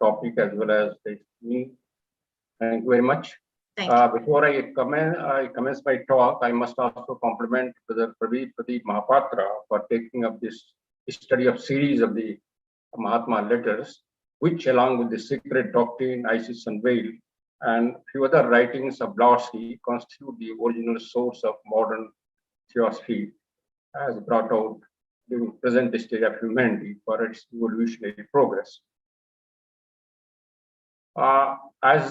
topic as well as me. Thank you very much. Before I commence my talk, I must also compliment Brother Pradeep Mahapatra for taking up this study of series of the Mahatma letters, which along with the Secret Doctrine, Isis Unveiled, and few other writings of Blavatsky constitute the original source of modern theosophy as brought out during present stage of humanity for its evolutionary progress. As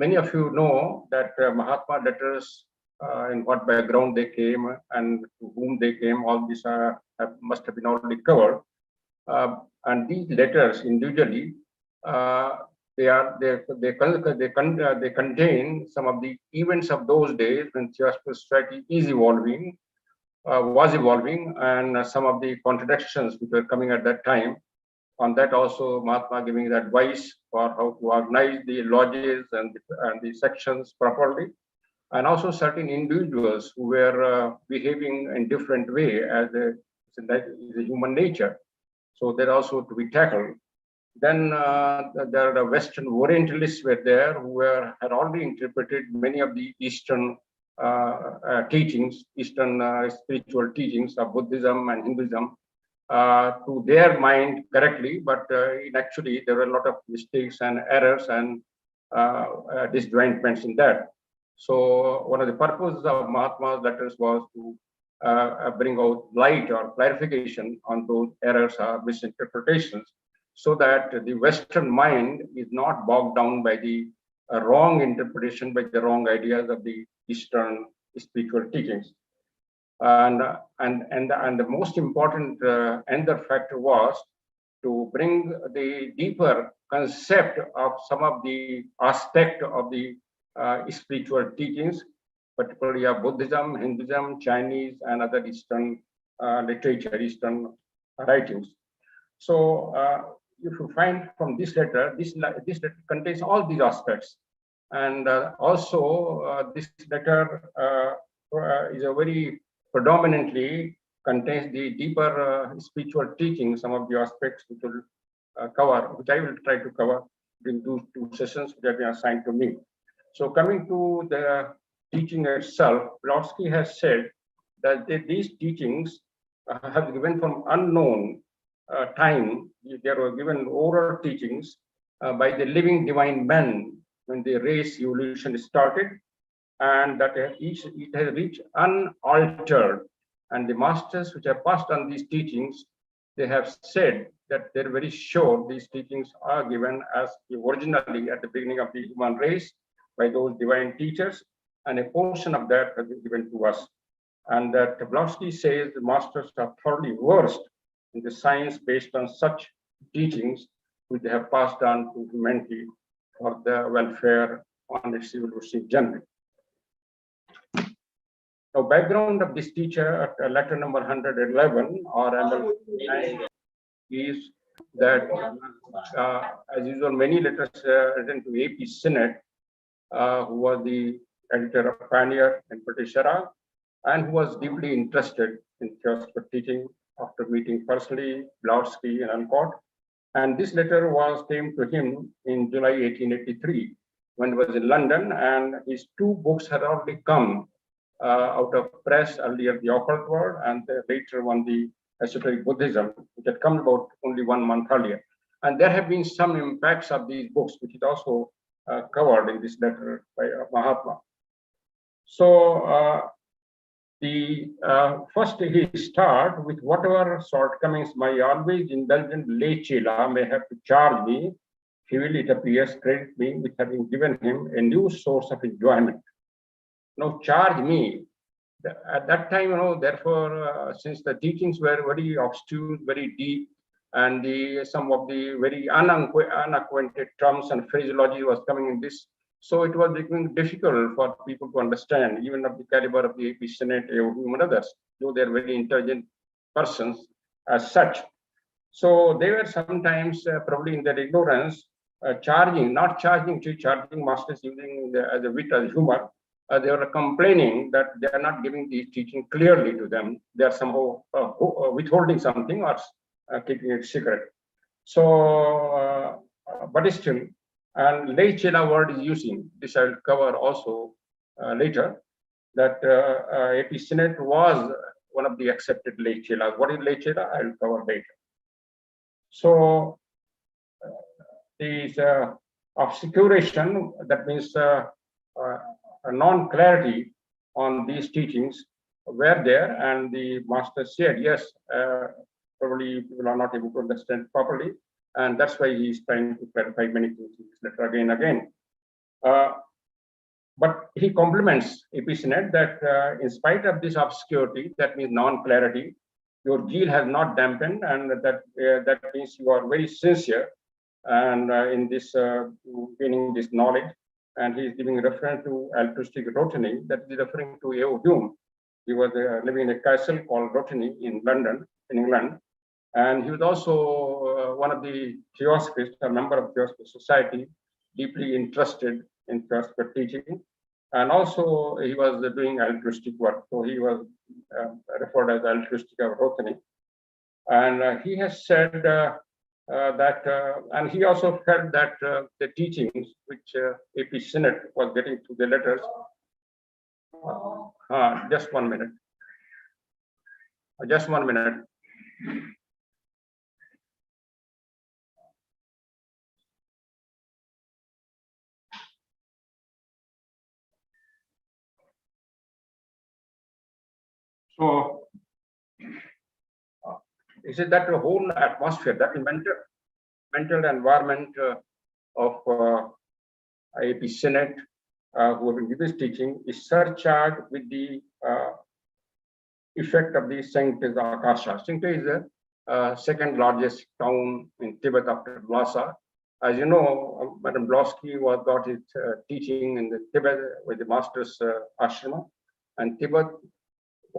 many of you know that Mahatma letters, in what background they came and to whom they came, all these must have been already covered. And these letters individually, they contain some of the events of those days when theosophical society is evolving, was evolving, and some of the contradictions which were coming at that time. On that also, Mahatma giving the advice for how to organize the lodges and the sections properly, and also certain individuals who were behaving in different way as a human nature. So they're also to be tackled. Then there are Western Orientalists were there who had already interpreted many of the Eastern teachings, Eastern spiritual teachings of Buddhism and Hinduism to their mind correctly, but actually there were a lot of mistakes and errors and disjointments in that. So one of the purposes of Mahatma's letters was to bring out light or clarification on those errors or misinterpretations, so that the Western mind is not bogged down by the wrong interpretation, by the wrong ideas of the Eastern spiritual teachings. And the most important ender factor was to bring the deeper concept of some of the aspect of the spiritual teachings, particularly of Buddhism, Hinduism, Chinese, and other Eastern literature, Eastern writings. So if you find from this letter, this letter contains all these aspects. And also this letter is a very predominantly contains the deeper spiritual teachings, some of the aspects which will cover, which I will try to cover in those two sessions which have been assigned to me. So coming to the teaching itself, Blavatsky has said that these teachings have given from unknown time. They were given oral teachings by the living divine men when the race evolution started, and that it has reached unaltered. And the masters which have passed on these teachings, they have said that they're very sure these teachings are given as originally at the beginning of the human race by those divine teachers, and a portion of that has been given to us. And that Blavatsky says the masters are thoroughly versed in the science based on such teachings which they have passed on to humanity for the welfare on its evolutionary journey. Now, background of this teacher at letter number 111 or ML-59 is that, as usual, many letters written to AP Senate, who was the editor of Pioneer in British era, and who was deeply interested in theosophical teaching after meeting personally Blavatsky and Alcott. And this letter came to him in July 1883 when he was in London, and his two books had already come out of press, earlier the Occult World, and later one, the Esoteric Buddhism, which had come about only 1 month earlier. And there have been some impacts of these books, which is also covered in this letter by Mahatma. So first he start with whatever shortcomings my always indulgent lay chela may have to charge me, he will, it appears, credit me with having given him a new source of enjoyment. Now, charge me. At that time, therefore, since the teachings were very obscure, very deep, and some of the very unacquainted terms and phraseology was coming in this, so it was becoming difficult for people to understand, even of the caliber of the AP Senate, and others, though they're very intelligent persons as such. So they were sometimes probably in their ignorance, charging masters using as a wit, as humor. They were complaining that they are not giving the teaching clearly to them. They are somehow withholding something or keeping it secret. So but still, and lay chela word is using, this I will cover also later, that AP Senate was one of the accepted lay chelas. What is lay chela? I will cover later. So is obscuration, that means a non-clarity on these teachings were there, and the master said, yes, probably people are not able to understand properly, and that's why he is trying to clarify many things in this letter again and again. But he compliments AP Senate that in spite of this obscurity, that means non-clarity, your zeal has not dampened, and that means you are very sincere and in this gaining this knowledge. And he is giving reference to altruistic Rotany, that is referring to A.O. Hume. He was living in a castle called Rotany in London, in England. And he was also one of the Theosophists, a member of the Theosophic Society, deeply interested in Theosophic teaching. And also he was doing altruistic work. So he was referred as altruistic of Rotany. And he has said that, and he also felt that the teachings which AP Senate was getting through the letters, just 1 minute, just 1 minute. So, is it that the whole atmosphere, that mental environment of AP Senate, who have been giving this teaching, is surcharged with the effect of the Sancte Akasha. Sancte is the second largest town in Tibet after Lhasa. As you know, Madame Blavatsky got his teaching in the Tibet with the master's ashrama, and Tibet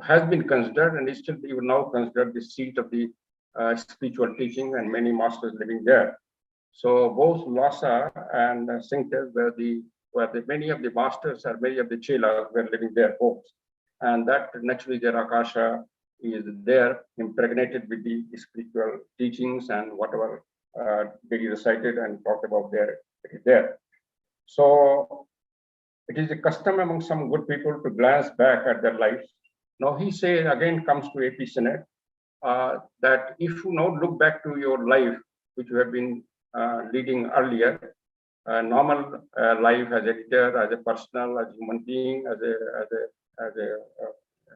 has been considered and is still even now considered the seat of the spiritual teaching, and many masters living there. So both Lhasa and Sancte where many of the masters or many of the chelas were living there homes. And that naturally their Akasha is there, impregnated with the spiritual teachings, and whatever they recited and talked about there, it is there. So it is a custom among some good people to glance back at their lives. Now he says, again comes to AP Senate, that if you now look back to your life, which you have been leading earlier, normal life as editor, as a personal, as a human being, as a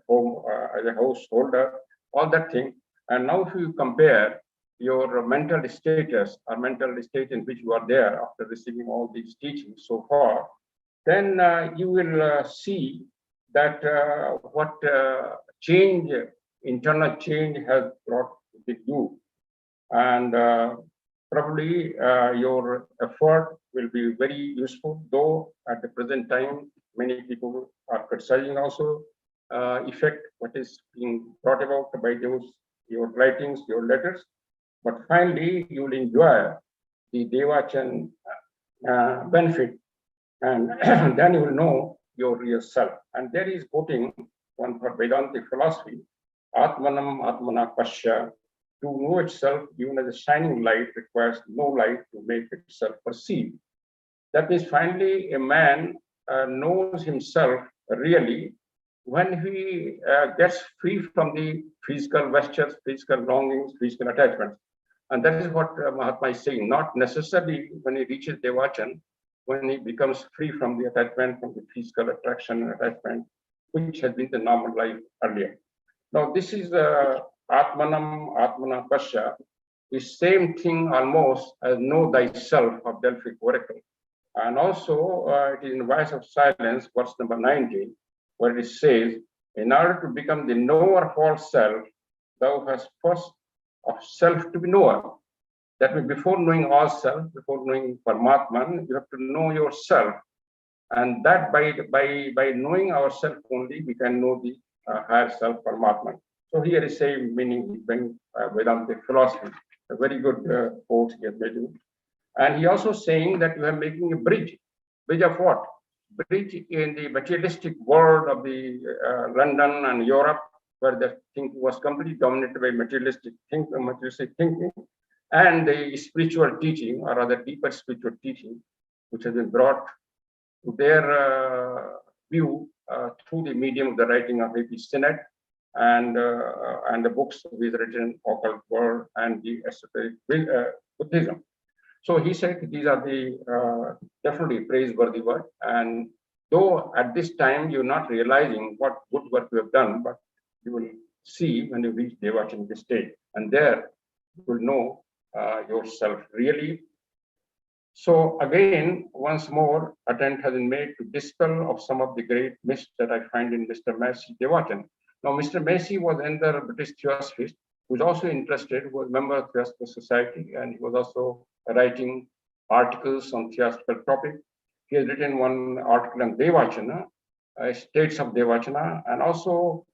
home, as a householder, all that thing. And now if you compare your mental status or mental state in which you are there after receiving all these teachings so far, then you will see that what change, internal change has brought with you. And probably your effort will be very useful, though at the present time, many people are criticizing also effect what is being brought about by your writings, your letters. But finally, you will enjoy the Devachan benefit, and then you will know your real self. And there is quoting one for Vedantic philosophy, Atmanam Atmana Pasya. To know itself, even as a shining light, requires no light to make itself perceived. That means finally a man knows himself really when he gets free from the physical vestures, physical longings, physical attachments. And that is what Mahatma is saying, not necessarily when he reaches Devachan, when he becomes free from the attachment, from the physical attraction and attachment, which has been the normal life earlier. Now, this is Atmanam Atmana Pasya, the same thing almost as Know Thyself of Delphic Oracle. And also, it is in Voice of Silence, verse number 19, where it says, in order to become the knower of all self, thou hast first of self to be knower. That means before knowing all self, before knowing Paramatman, you have to know yourself. And that by knowing ourselves only, we can know the higher self, Paramatman. So here is same meaning when Vedantic philosophy, a very good quote he has made. And he also saying that you are making a bridge. Bridge of what? Bridge in the materialistic world of the London and Europe, where the thinking was completely dominated by materialistic thinking. and the spiritual teaching, or rather deeper spiritual teaching, which has been brought to their view through the medium of the writing of A.P. Sinnett and the books he's written, Occult World and the Esoteric Buddhism. So he said these are the definitely praiseworthy work. And though at this time you're not realizing what good work you have done, but you will see when you reach Devachan stage, and there you will know yourself really. So again, once more, attempt has been made to dispel of some of the great myths that I find in Mr. Massey Devachan. Now, Mr. Massey was another British theosophist who was also interested, was a member of Theosophical Society, and he was also writing articles on theosophical topic. He has written one article on Devachana, states of Devachana, and also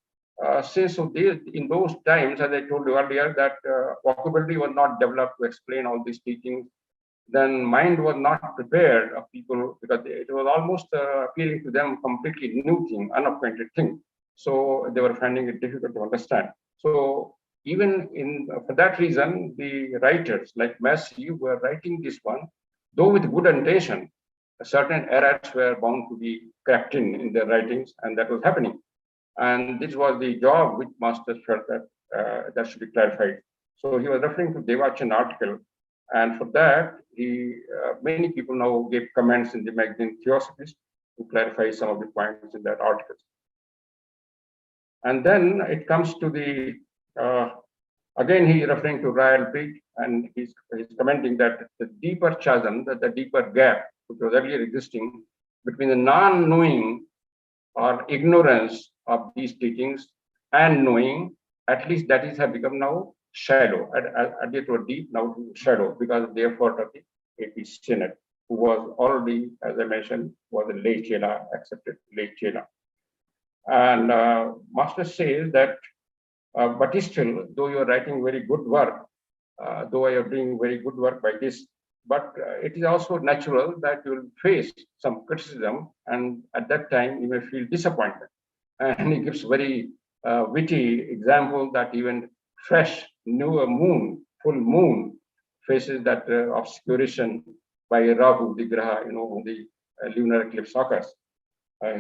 since in those times, as I told you earlier, that vocabulary was not developed to explain all these teachings, then mind was not prepared of people because it was almost appearing to them completely new thing, unacquainted thing. So they were finding it difficult to understand. So even for that reason, the writers like Massey were writing this one, though with good intention, certain errors were bound to be crept in their writings, and that was happening. And this was the job which Master felt that that should be clarified. So he was referring to Devachan article, and for that, many people now gave comments in the magazine Theosophist to clarify some of the points in that article. And then it comes to the, again, he's referring to Royal Bridge, and he's commenting that the deeper chasm, that the deeper gap, which was earlier existing between the non-knowing or ignorance of these teachings and knowing, at least that is have become now shallow. At it was deep, now to shallow, because of the effort of the A.P. Sinnett, who was already, as I mentioned, was a lay chela, accepted lay chela. And Master says that, but still, though you're writing very good work, though you're doing very good work by this, but it is also natural that you will face some criticism, and at that time you may feel disappointment. And he gives very witty example that even fresh new moon, full moon, faces that obscuration by Rahu, the Graha, the lunar eclipse occurs.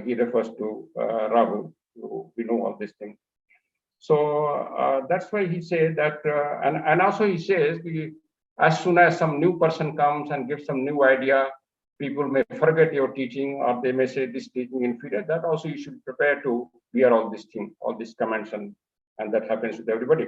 He refers to Rahu. We know all these things. So that's why he says that, and also he says, as soon as some new person comes and gives some new idea, people may forget your teaching, or they may say this teaching inferior. That also you should prepare to hear all these things, all these comments, and that happens with everybody.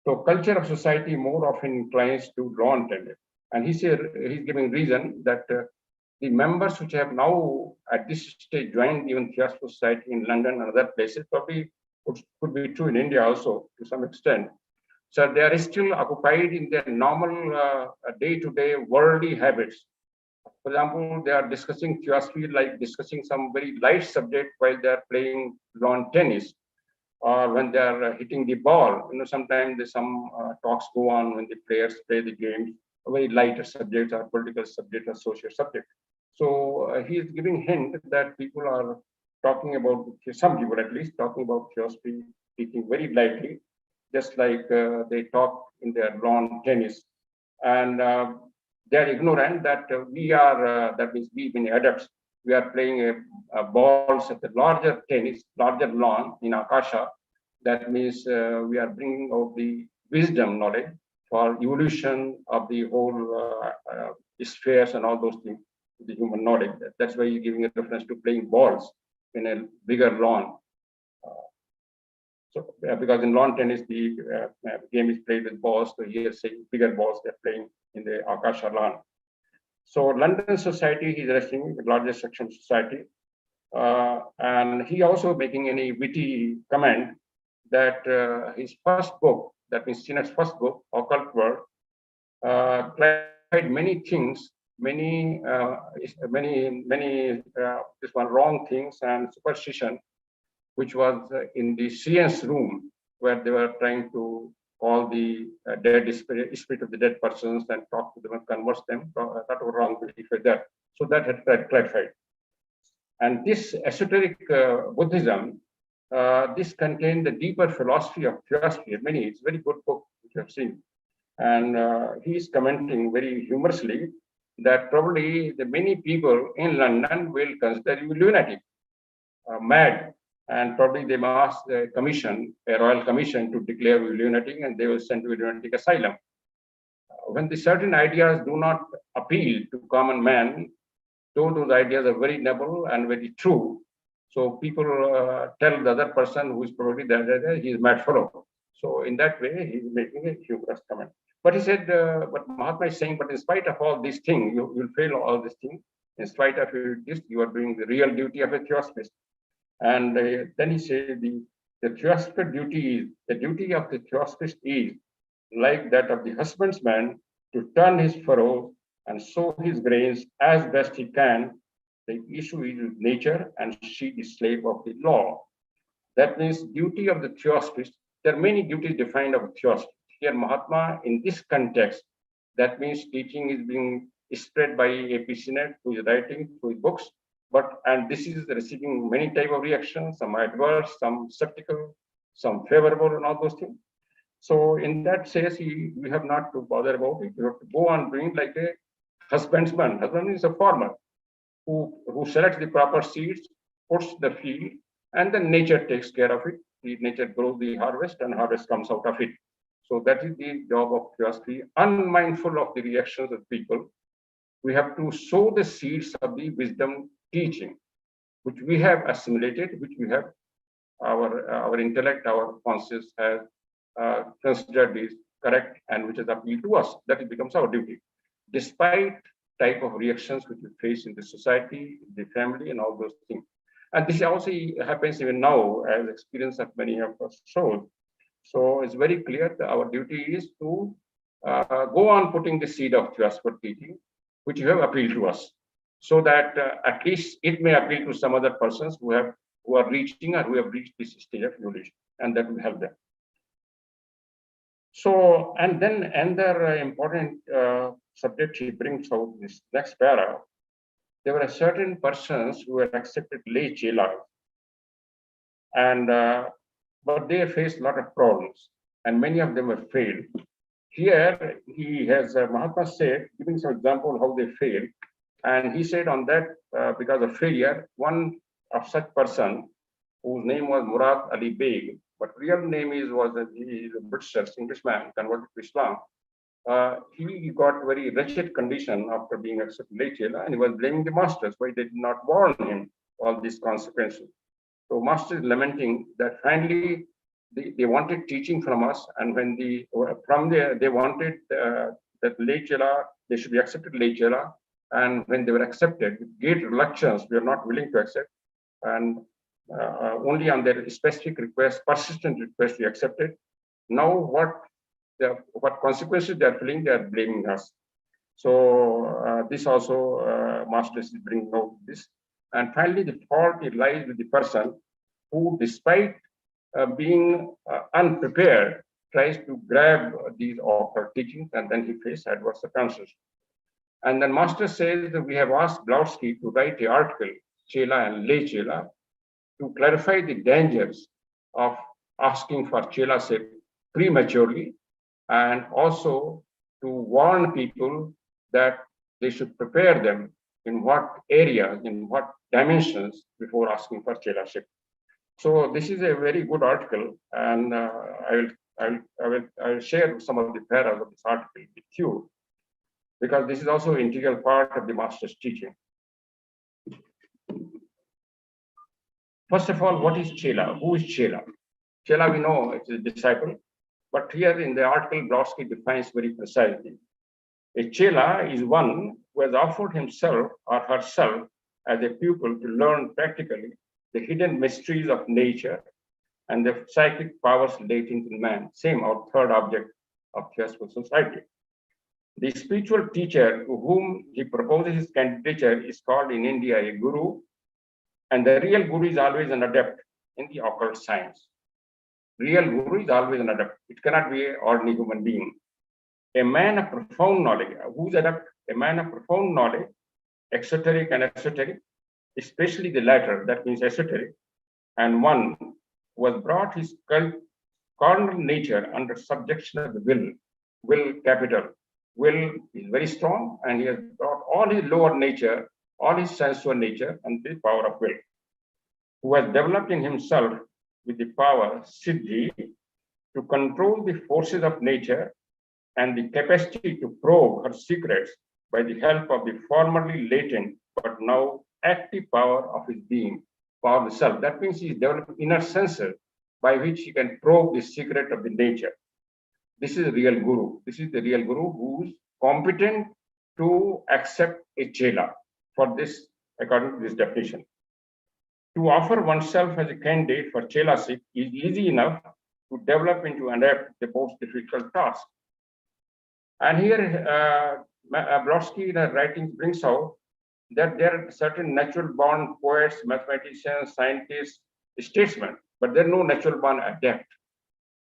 So culture of society more often inclines to wrong tendency. And he's giving reason that the members which have now at this stage joined even Theosophical Society in London and other places, probably could be true in India also to some extent. So they are still occupied in their normal day-to-day worldly habits. For example, they are discussing theosophy, like discussing some very light subject while they are playing lawn tennis, or when they are hitting the ball. Sometimes there's some talks go on when the players play the games, very lighter subjects, or political subject, or social subject. So he is giving hint that people are talking about, some people at least, talking about theosophy, speaking very lightly, just like they talk in their lawn tennis. And they're ignorant that we are, that means we being adepts, we are playing balls at the larger tennis, larger lawn in Akasha. That means we are bringing out the wisdom knowledge for evolution of the whole spheres and all those things, the human knowledge. That's why he's giving a reference to playing balls in a bigger lawn. So because in lawn tennis, the game is played with balls, so here saying bigger balls they're playing in the Akasha lawn. So London Society, he's writing the largest section of society. And he also making any witty comment that his first book, that means Sinnett's first book, Occult World, clarified many things, many this one wrong things and superstition, which was in the science room, where they were trying to call the dead spirit of the dead persons and talk to them and converse them. That was wrong belief like that. So that had clarified. And this esoteric Buddhism, this contained the deeper philosophy of theosophy. It's a very good book which you have seen. And he is commenting very humorously that probably the many people in London will consider you lunatic, mad, and probably they may ask the commission, a royal commission, to declare you lunatic, and they will send you a lunatic asylum. When the certain ideas do not appeal to common man, though those ideas are very noble and very true, so people tell the other person who is probably the other, he is mad fellow. So in that way, he is making a humorous comment. But he said, but Mahatma is saying, but in spite of all these things, you'll fail all these things. In spite of this, you are doing the real duty of a theosophist. And then he said, the theosophical duty is, the duty of the theosophist is like that of the husbandman to turn his furrows and sow his grains as best he can. The issue is with nature, and she is slave of the law. That means duty of the theosophist. There are many duties defined of a theosophist. Here, Mahatma, in this context, that means teaching is being spread by A.P. Sinnett, who is writing through his books, and this is receiving many type of reactions, some adverse, some skeptical, some favorable, and all those things. So in that sense, we have not to bother about it. You have to go on doing like a husbandman. Husbandman is a farmer who selects the proper seeds, puts the field, and then nature takes care of it. The nature grows the harvest, and harvest comes out of it. So that is the job of theosophy. Unmindful of the reactions of people, we have to sow the seeds of the wisdom teaching, which we have assimilated, which we have our intellect, our conscience has considered is correct, and which is appealed to us. That it becomes our duty, despite type of reactions which we face in the society, the family, and all those things. And this also happens even now, as experience of many of us shows. So it's very clear that our duty is to go on putting the seed of theosophical teaching, which you have appealed to us, so that at least it may appeal to some other persons who are reaching or who have reached this stage of evolution, and that will help them. So, and then another important subject he brings out this next para. There were certain persons who had accepted lay chela, and but they faced a lot of problems, and many of them have failed. Here he has Mahatma said, giving some example how they failed, and he said on that because of failure, one of such person whose name was Murad Ali Beg, but real name he is a British Englishman converted to Islam. He got very wretched condition after being accepted lay chela, and he was blaming the masters why they did not warn him all these consequences. So master is lamenting that finally they wanted teaching from us, and when from there they wanted that lay chela, they should be accepted lay chela, and when they were accepted with great reluctance, we are not willing to accept, and only on their specific request, persistent request, we accepted. Now what consequences they are feeling, they are blaming us. So this also Masters is bringing out this. And finally, the fault lies with the person who, despite being unprepared, tries to grab these offered teachings, and then he faces adverse circumstances. And then Master says that we have asked Blautsky to write an article, Chela and Lay Chela, to clarify the dangers of asking for chelaship prematurely, and also to warn people that they should prepare them in what areas, in what dimensions before asking for chelaship. So this is a very good article, and I will share some of the paras of this article with you, because this is also an integral part of the Master's teaching. First of all, what is Chela? Who is Chela? Chela, we know it's a disciple, but here in the article, Blautsky defines very precisely. A Chela is one who has offered himself or herself as a pupil to learn practically the hidden mysteries of nature and the psychic powers latent in man. Same, our third object of Theosophical Society. The spiritual teacher to whom he proposes his candidature is called in India a guru, and the real guru is always an adept in the occult science. Real guru is always an adept. It cannot be an ordinary human being. A man of profound knowledge. Who's adept? A man of profound knowledge, exoteric and esoteric, especially the latter, that means esoteric, and one who has brought his carnal nature under subjection of the will, will capital. Will is very strong, and he has brought all his lower nature, all his sensual nature, and the power of will, who has developed in himself with the power, siddhi, to control the forces of nature and the capacity to probe her secrets by the help of the formerly latent but now active power of his being, power of the self. That means he is developing inner senses by which he can probe the secret of the nature. This is a real guru. This is the real guru who is competent to accept a chela for this, according to this definition. To offer oneself as a candidate for chelasip is easy enough to develop into and adapt the most difficult task. And here, Brodsky in her writings brings out that there are certain natural born poets, mathematicians, scientists, statesmen, but there are no natural born adept.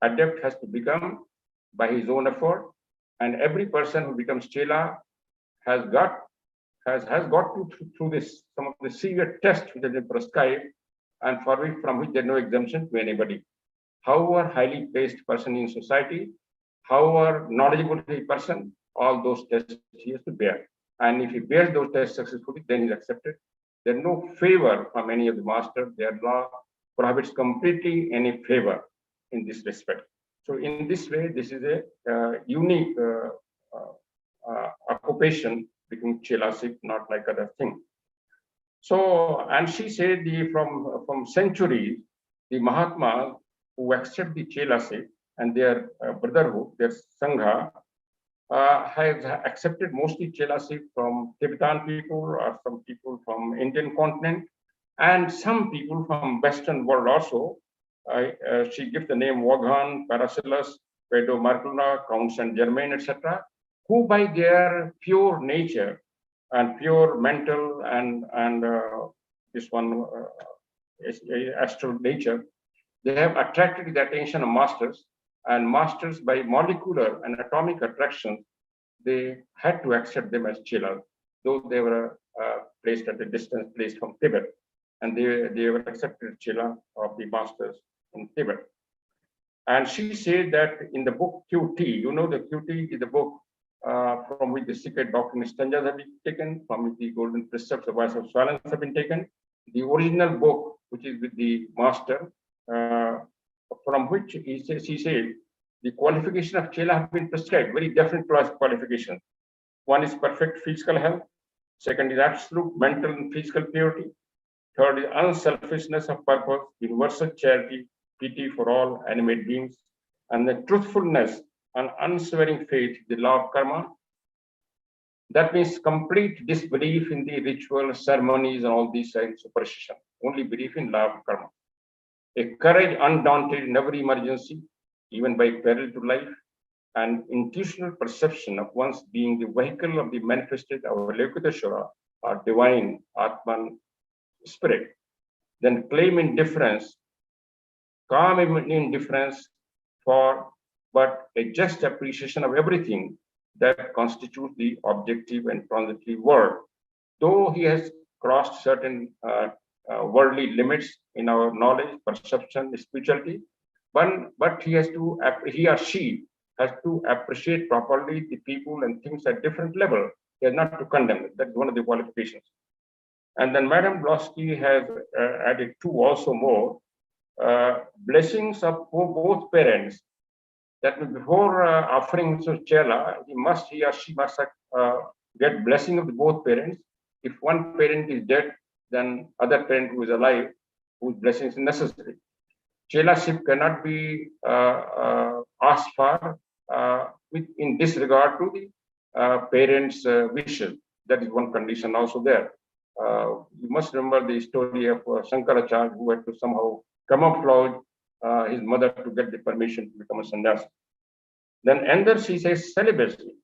Adept has to become by his own effort, and every person who becomes chela has got to through this some of the severe tests which have been prescribed, and from which there is no exemption to anybody. However highly placed person in society, however knowledgeable a person, all those tests he has to bear. And if he bears those tests successfully, then he's accepted. There's no favor from any of the masters. Their law prohibits completely any favor in this respect. So in this way, this is a unique occupation become chelasip, not like other thing. So, and she said from centuries, the Mahatmas who accept the chelasip and their brotherhood, their sangha, has accepted mostly chelasip from Tibetan people or some people from Indian continent, and some people from Western world also. She gives the name Vaughan, Paracelsus, Pedro Marcuna, Count Saint Germain, etc., who by their pure nature and pure mental and this one astral nature, they have attracted the attention of masters, and masters by molecular and atomic attraction, they had to accept them as chelas, though they were placed at a distance, placed from Tibet, and they were accepted chela of the masters in Tibet. And she said that in the book QT, you know, the QT is the book from which the secret doctrine stanzas have been taken, from which the golden precepts of voice of silence have been taken. The original book, which is with the master, from which she said the qualification of chela have been prescribed, very definite qualifications. One is perfect physical health. Second is absolute mental and physical purity. Third is unselfishness of purpose, universal charity, pity for all animate beings, and the truthfulness and unswerving faith, the law of karma. That means complete disbelief in the ritual, ceremonies, and all these superstition. Only belief in law of karma. A courage undaunted in every emergency, even by peril to life, and intuitional perception of one's being the vehicle of the manifested Avalokiteshvara or divine Atman spirit. Then claim indifference, calm indifference for but a just appreciation of everything that constitutes the objective and transitory world. Though he has crossed certain worldly limits in our knowledge, perception, spirituality, but he or she has to appreciate properly the people and things at different level. He has not to condemn it. That's one of the qualifications. And then Madame Blonsky has added two also more blessings of both parents. That before offering to chela, he or she must get blessing of the both parents. If one parent is dead, then other parent who is alive, whose blessing is necessary. Chelasip cannot be asked for in disregard to the parents' wishes. That is one condition also there. You must remember the story of Shankaracharya, who had to somehow camouflage his mother to get the permission to become a sannyasi. Then another, she says, celibacy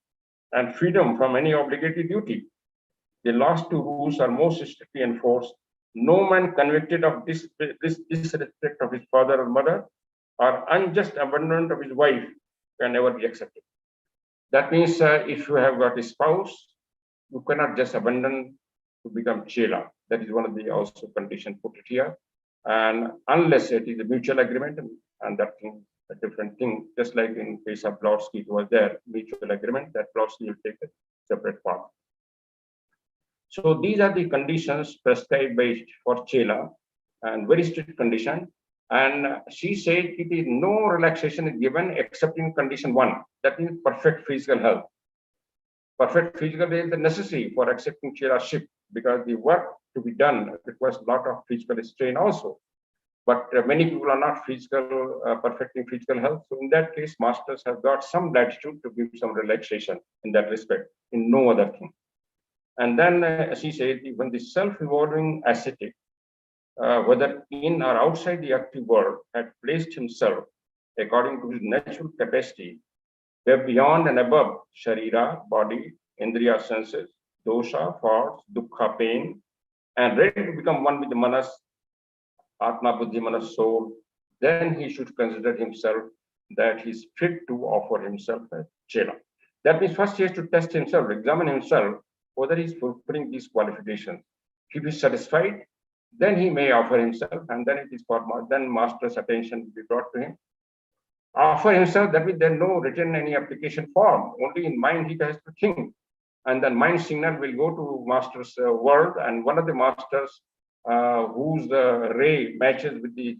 and freedom from any obligatory duty. The last two rules are most strictly enforced. No man convicted of disrespect of his father or mother or unjust abandonment of his wife can never be accepted. That means if you have got a spouse, you cannot just abandon to become chela. That is one of the also conditions put it here. And unless it is a mutual agreement, and that thing a different thing. Just like in case of Brodsky, it was there mutual agreement that Brodsky will take a separate path. So these are the conditions prescribed by for Chela, and very strict condition. And she said it is no relaxation is given except in condition 1, that means perfect physical health. Perfect physical health is necessary for accepting Chela-ship because the work to be done requires a lot of physical strain also. But many people are not perfecting physical health. So in that case, masters have got some latitude to give some relaxation in that respect, in no other thing. And then she said, when the self-evolving ascetic, whether in or outside the active world, had placed himself according to his natural capacity, where beyond and above Sharira, body, Indriya, senses, dosha, thoughts, dukkha, pain, and ready to become one with the manas, Atma, Buddhi, Manas, soul, then he should consider himself that he is fit to offer himself as Chela. That means first he has to test himself, examine himself, whether he is fulfilling these qualifications. If he is satisfied, then he may offer himself, and then it is for then master's attention will be brought to him. Offer himself, that means there is no written any application form, only in mind he has to think. And then mind signal will go to master's world, and one of the masters whose ray matches with the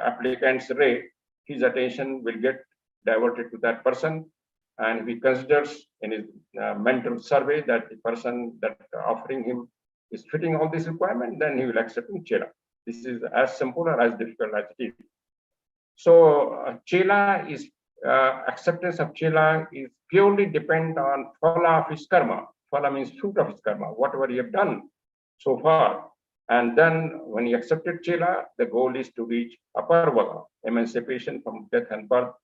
applicant's ray, his attention will get diverted to that person. And if he considers in his mental survey that the person that offering him is fitting all these requirements, then he will accept him Chela. This is as simple or as difficult as it is. So Chela is acceptance of Chela is purely depend on phala of his karma. Phala means fruit of his karma, whatever he have done so far. And then when he accepted Chela, the goal is to reach aparvala, emancipation from death and birth,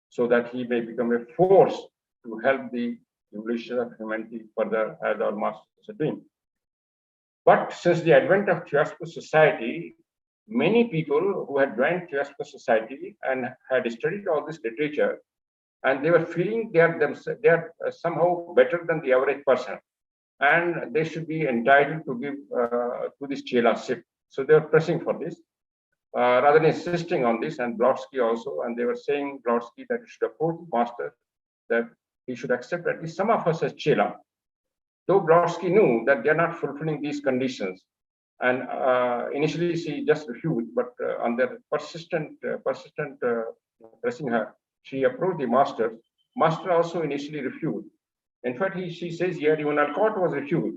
so that he may become a force to help the evolution of humanity further as our masters are doing. But since the advent of Theosophical society, many people who had joined Theosophical society and had studied all this literature, and they were feeling they are somehow better than the average person, and they should be entitled to give to this Chela-ship. So they were pressing for this, rather than insisting on this, and Brodsky also, and they were saying Brodsky that he should approach the master, that he should accept at least some of us as Chela. Though Brodsky knew that they are not fulfilling these conditions, and initially she just refused, but on their persistent pressing her, she approached the master. Master also initially refused. In fact, she says here, even Alcott was refused.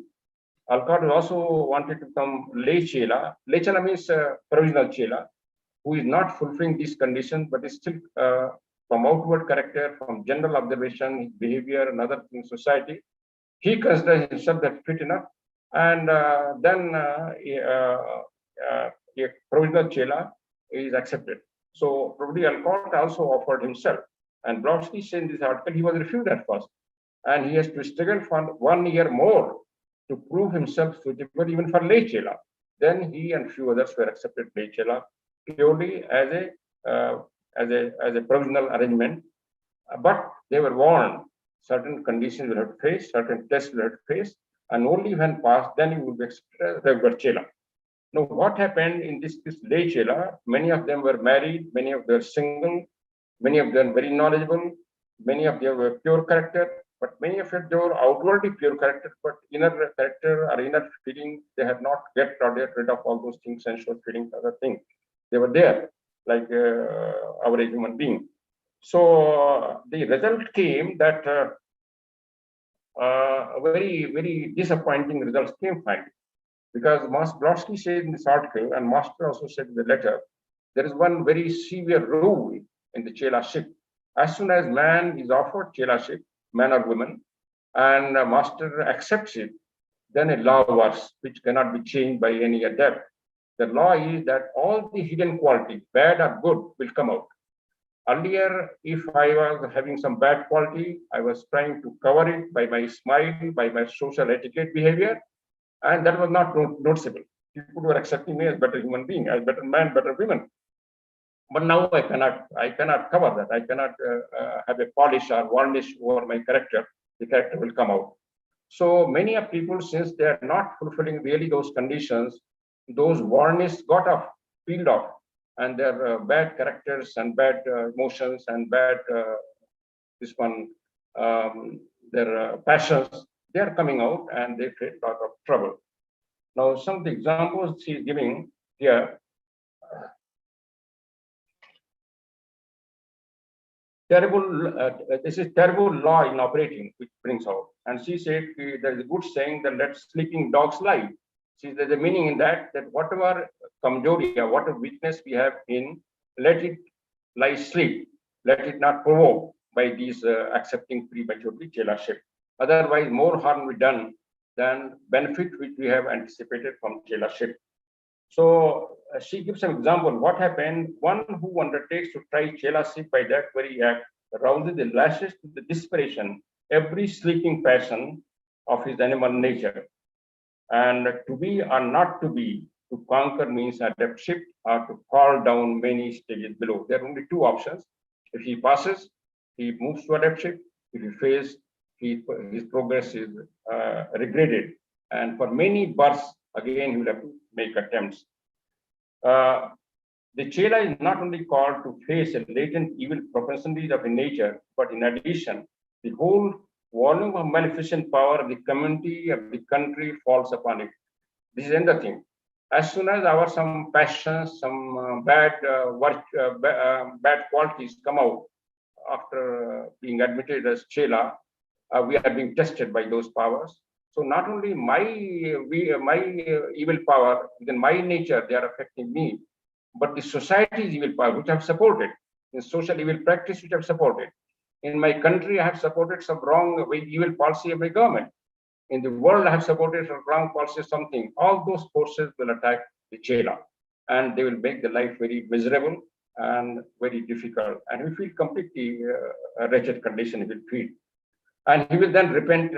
Alcott also wanted to become lay Chela. Lay Chela means provisional Chela, who is not fulfilling these conditions, but is still from outward character, from general observation, behavior, and other things, society, he considers himself that fit enough, and then a provisional Chela is accepted. So probably Alcott also offered himself, and Brodsky said in this article he was refused at first, and he has to struggle for 1 year more to prove himself suitable even for lay Chela. Then he and few others were accepted lay Chela purely as a provisional arrangement, but they were warned certain conditions will have to face, certain tests will have to face, and only when passed, then you will be accepted as regular Chela. Now, what happened in this lay Chela? Many of them were married, many of them were single, many of them very knowledgeable, many of them were pure character, but many of them were outwardly pure character, but inner character or inner feeling, they had not get rid of all those things, sensual feelings, other things. They were there, like average human being. So the result came that very disappointing results came finally, because Brodsky said in this article, and Master also said in the letter, there is one very severe rule in the Chela-ship. As soon as man is offered Chela-ship, man or woman, and Master accepts it, then a law works, which cannot be changed by any adept. The law is that all the hidden qualities, bad or good, will come out. Earlier, if I was having some bad quality, I was trying to cover it by my smile, by my social etiquette behavior, and that was not noticeable. People were accepting me as better human being, as better man, better woman. But now I cannot cover that. I cannot have a polish or varnish over my character. The character will come out. So many of people, since they are not fulfilling really those conditions, those varnish got off, peeled off, and their bad characters and bad emotions and bad their passions, they are coming out and they create a lot of trouble. Now, some of the examples she is giving here. This is terrible law in operating, which brings out. And she said there is a good saying that let sleeping dogs lie. See, there's a meaning in that whatever kamjoria, whatever weakness we have in, let it lie sleep. Let it not provoke by these accepting prematurely chelarship. Otherwise, more harm will be done than benefit which we have anticipated from chelarship. So she gives an example. What happened? One who undertakes to try chelarship by that very act arouses the lashes to the desperation, every sleeping passion of his animal nature. And to be or not to be, to conquer means adeptship or to fall down many stages below. There are only two options. If he passes, he moves to adeptship. If he fails, his progress is regretted. And for many births, again, he will have to make attempts. The chela is not only called to face a latent evil propensities of a nature, but in addition, the whole volume of maleficent power of the community, of the country falls upon it. This is another thing. As soon as our some passions, some bad qualities come out after being admitted as chela, we are being tested by those powers. So not only my evil power within my nature, they are affecting me, but the society's evil power, which I have supported, in social evil practice, which I have supported. In my country, I have supported some wrong evil policy of my government. In the world, I have supported some wrong policy of something. All those forces will attack the chela, and they will make the life very miserable and very difficult. And we feel completely wretched condition he will feel. And he will then repent,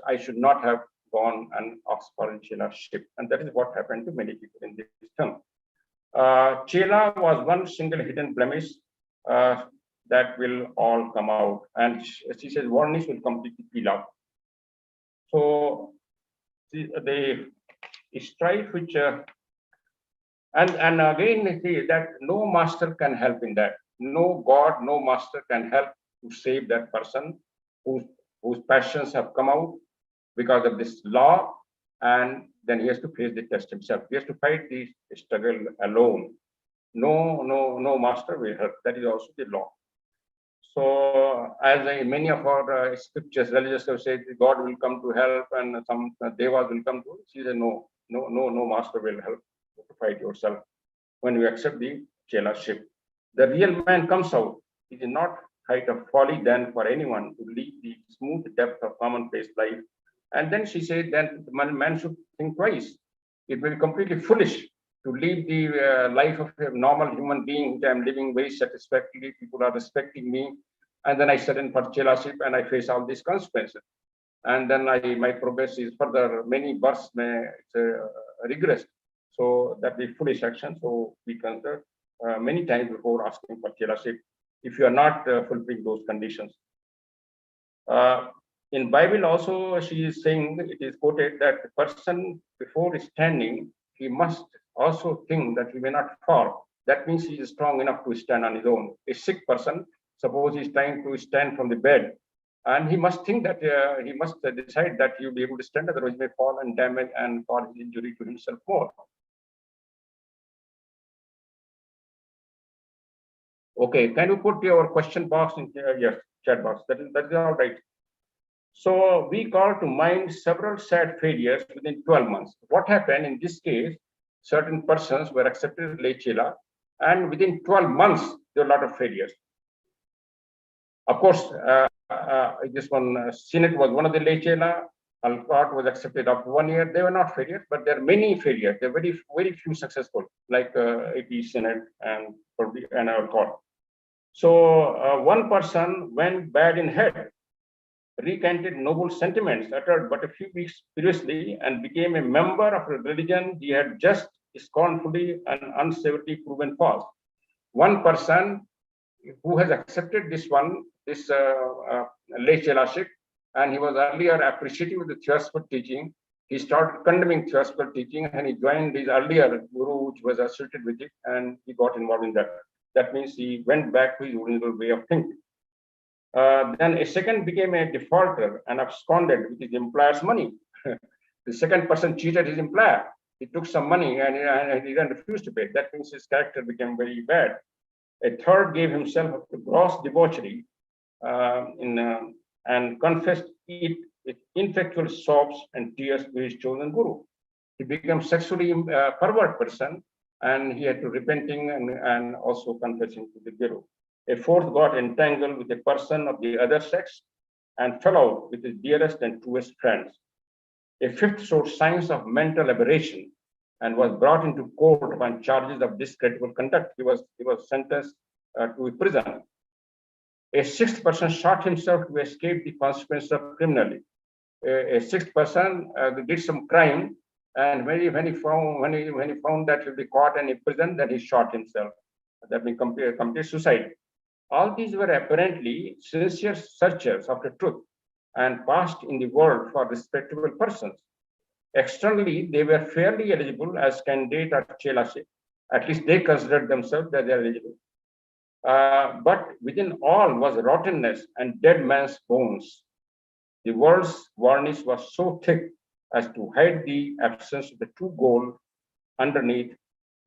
I should not have gone and asked for a chela ship. And that is what happened to many people in this term. Chela was one single hidden blemish that will all come out. And she says varnish will completely peel out. So the strife which, and again, see that no master can help in that. No God, no master can help to save that person whose passions have come out because of this law, and then he has to face the test himself. He has to fight the struggle alone. No master will help. That is also the law. So, as many of our scriptures, religious have said, God will come to help, and some devas will come to. She said, no master will help to fight yourself. When you accept the chelarship, the real man comes out. It is not height of folly then for anyone to leave the smooth depth of commonplace life. And then she said that man should think twice. It will be completely foolish to leave the life of a normal human being, which I'm living very satisfactorily, people are respecting me, and then I set in for chelarship and I face all these consequences. And then my progress is further, many births may regress. So that be foolish action. So we consider many times before asking for chelarship, if you are not fulfilling those conditions. In Bible also, she is saying, it is quoted that the person before standing, he must also think that he may not fall. That means he is strong enough to stand on his own. A sick person, suppose he is trying to stand from the bed, and he must think that he must decide that he will be able to stand, otherwise he may fall and damage and cause injury to himself more. Okay, can you put your question box in yes, chat box? That is all right. So we call to mind several sad failures within 12 months. What happened in this case? Certain persons were accepted lay chela, and within 12 months there were a lot of failures. Of course, this one Senate was one of the lay chela. Alcott was accepted after 1 year. They were not failures, but there are many failures. There are very few successful, like AP Senate and Alcott. So one person went bad in head, recanted noble sentiments uttered but a few weeks previously, and became a member of a religion he had just scornfully and unsavourily proven false. One person who has accepted this lay chelarship, and he was earlier appreciative of the theosophic teaching, he started condemning theosophical teaching, and he joined his earlier guru, which was associated with it, and he got involved in that. That means he went back to his original way of thinking. Then a second became a defaulter and absconded with his employer's money. The second person cheated his employer. He took some money and he then refused to pay. That means his character became very bad. A third gave himself up to gross debauchery and confessed it with ineffectual sobs and tears to his chosen guru. He became sexually pervert person, and he had to repenting and also confessing to the guru. A fourth got entangled with a person of the other sex and fell out with his dearest and truest friends. A fifth showed signs of mental aberration and was brought into court on charges of discreditable conduct. He was sentenced to a prison. A sixth person shot himself to escape the consequences of criminality. A sixth person did some crime, and when he found that he'll be caught and in prison, then he shot himself. That means complete suicide. All these were apparently sincere searchers after truth and passed in the world for respectable persons. Externally, they were fairly eligible as candidate at Chelasik. At least they considered themselves that they are eligible. But within all was rottenness and dead man's bones. The world's varnish was so thick as to hide the absence of the true goal underneath,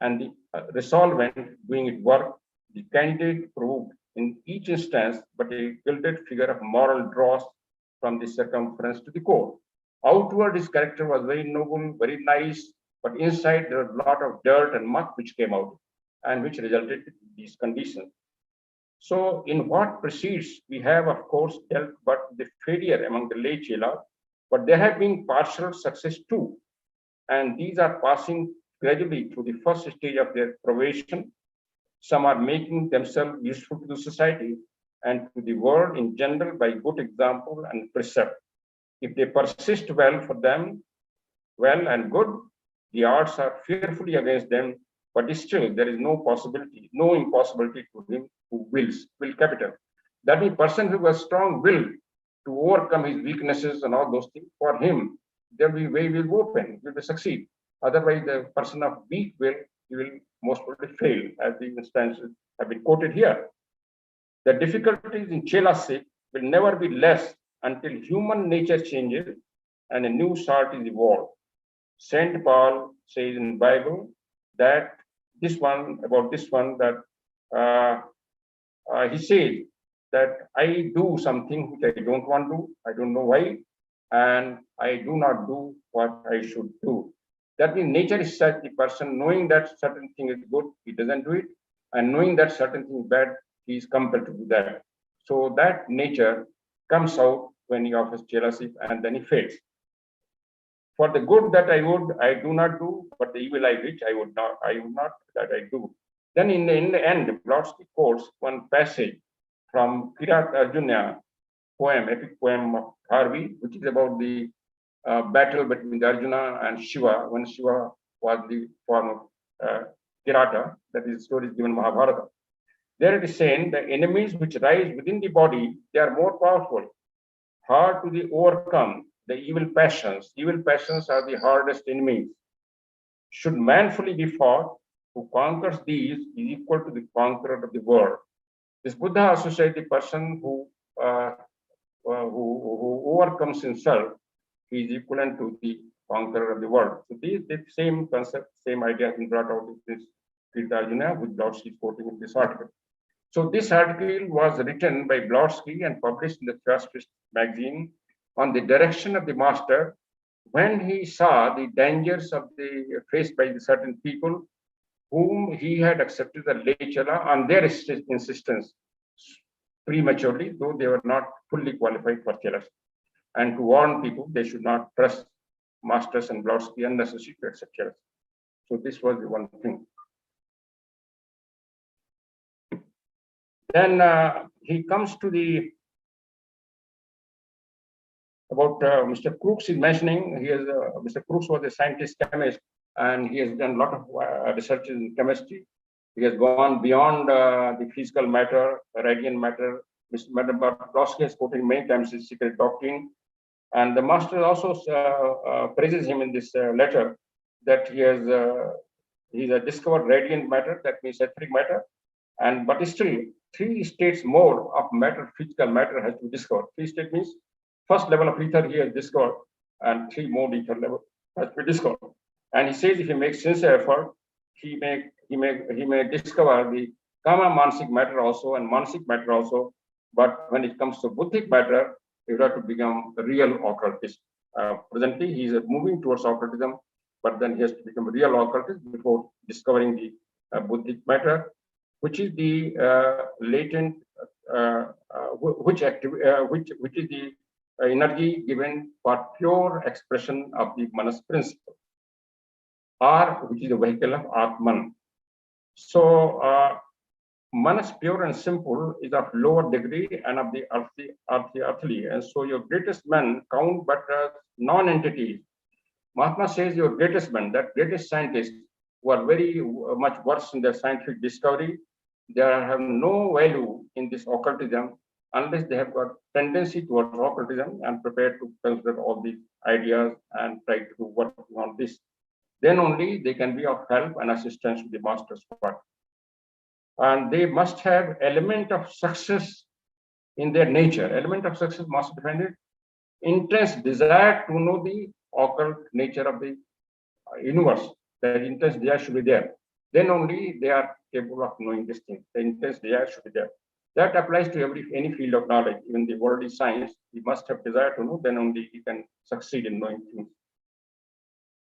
and the resolvent doing its work, the candidate proved in each instance but a gilded figure of moral dross from the circumference to the core. Outward, his character was very noble, very nice, but inside there was a lot of dirt and muck which came out and which resulted in these conditions. So in what precedes, we have, of course, dealt but the failure among the lay chelas, but there have been partial success too. And these are passing gradually through the first stage of their probation. Some are making themselves useful to the society and to the world in general by good example and precept. If they persist well for them, well and good, the odds are fearfully against them, but still there is no possibility, no impossibility to him who will capital. That means person who has strong will to overcome his weaknesses and all those things, for him, there will be way will open, he will succeed. Otherwise, the person of weak will, he will most probably fail, as the instances have been quoted here. The difficulties in Chelasik will never be less until human nature changes and a new sort is evolved. Saint Paul says in the Bible that this one, that he says that I do something which I don't want to, I don't know why, and I do not do what I should do. That means nature is such, the person knowing that certain thing is good, he doesn't do it, and knowing that certain thing is bad, he is compelled to do that. So that nature comes out when he offers jealousy, and then he fails. For the good that I would, I do not do, but the evil I which I would not, that I do. Then in the end, Blodsky quotes one passage from Kirat Arjuna poem, epic poem of Harvey, which is about the battle between Arjuna and Shiva, when Shiva was the form of Kirata, that is story is given in Mahabharata. There it is saying the enemies which rise within the body, they are more powerful, hard to overcome, the evil passions. Evil passions are the hardest enemies. Should manfully be fought, who conquers these is equal to the conqueror of the world. This Buddha associates the person who overcomes himself, he is equivalent to the conqueror of the world. So the same concept, same idea has been brought out in this Kirta Arjuna, which Blodsky is quoting in this article. So this article was written by Blodsky and published in the Theosophist magazine on the direction of the master when he saw the dangers of the faced by certain people whom he had accepted the lay chala on their insistence prematurely, though they were not fully qualified for chelas, and to warn people they should not trust masters and Blodsky unnecessary to accept chelas. So this was the one thing. Then he comes to the about Mr. Crookes is mentioning. He has Mr. Crookes was a scientist chemist, and he has done a lot of research in chemistry. He has gone beyond the physical matter, radiant matter. Mr. Blodsky has quoted many times his secret doctrine. And the master also praises him in this letter that he's a discovered radiant matter, that means etheric matter, and but still three states more of matter, physical matter, has to be discovered. Three states means first level of ether he has discovered, and three more ether level has to be discovered. And he says if he makes sincere effort, he may discover the kama manasic matter also and manasic matter also. But when it comes to buddhic matter, he will have to become a real occultist. Presently, he is moving towards occultism, but then he has to become a real occultist before discovering the buddhic matter, which is the latent, which is the energy given for pure expression of the manas principle, or which is the vehicle of Atman. So manas, pure and simple, is of lower degree and of the earthly. And so your greatest men count but non-entities. Mahatma says your greatest men, that greatest scientists, who are very much worse in their scientific discovery, they have no value in this occultism unless they have got tendency towards occultism and prepared to consider all these ideas and try to work on this. Then only they can be of help and assistance to the master's work. And they must have element of success in their nature. Element of success must define it. Intense desire to know the occult nature of the universe. That intense desire should be there. Then only they are capable of knowing this thing. The intense desire should be there. That applies to any field of knowledge, even the worldly science. You must have desire to know, then only you can succeed in knowing things.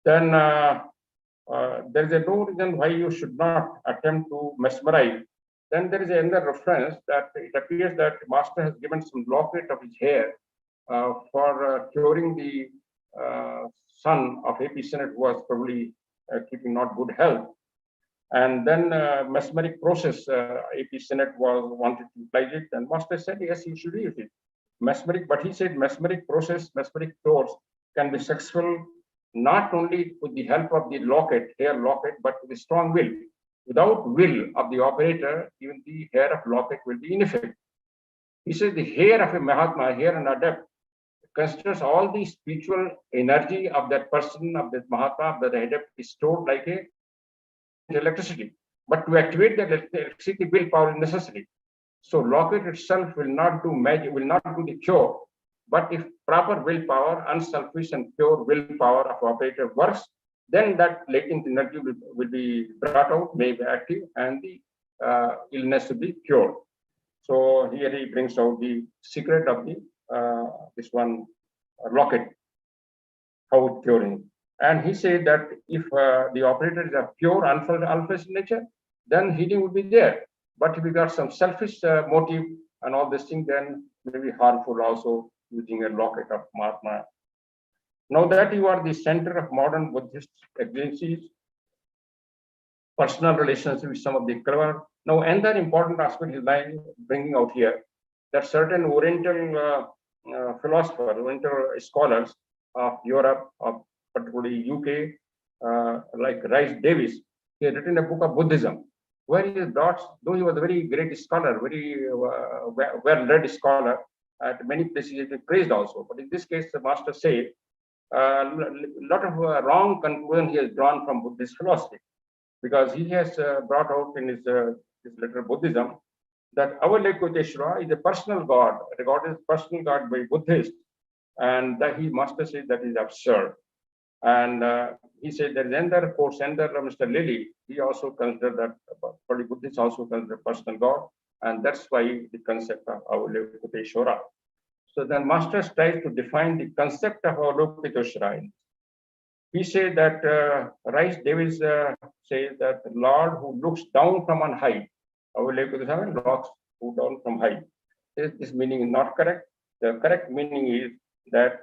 Then there is no reason why you should not attempt to mesmerize. Then there is another reference that it appears that master has given some locket of his hair for curing the son of AP Senate, who was probably keeping not good health. And then mesmeric process, AP Senate wanted to utilize it, and master said, yes, you should use it. Mesmeric, but he said mesmeric process, mesmeric course can be successful not only with the help of the locket, hair locket, but with a strong will. Without will of the operator, even the hair of locket will be ineffective. He says the hair of a Mahatma, hair and adept, considers all the spiritual energy of that person, of that Mahatma, that the adept is stored like a electricity. But to activate that electricity, willpower is necessary. So locket itself will not do magic, will not do the cure. But if proper willpower, unselfish and pure willpower of operator works, then that latent energy will be brought out, may be active, and the illness will be cured. So here he brings out the secret of the this one locket, how it curing. And he said that if the operator is a pure unselfish nature, then healing would be there. But if we got some selfish motive and all this thing, then may be harmful also, using a locket of Mahatma. Now that you are the center of modern Buddhist exigencies, personal relations with some of the clever. Now, another important aspect is bringing out here that certain Oriental philosophers, Oriental scholars of Europe, of particularly UK, like Rice Davis, he had written a book of Buddhism, where he brought, though he was a very great scholar, very well-read scholar, at many places he has been praised also. But in this case, the master said a lot of wrong conclusion he has drawn from Buddhist philosophy, because he has brought out in his letter Buddhism that Avalokiteshvara is a personal god, regarded as personal god by Buddhists, and that he master said that is absurd. And he said there is another course, Mr. Lilly, he also considered that, probably Buddhists also consider personal god, and that's why the concept of Avalokiteshvara. So then master tries to define the concept of Avalokiteshvara. He said that Rice Davis says that the Lord who looks down from on high, Avalokiteshvara, looks down from high. This meaning is not correct. The correct meaning is that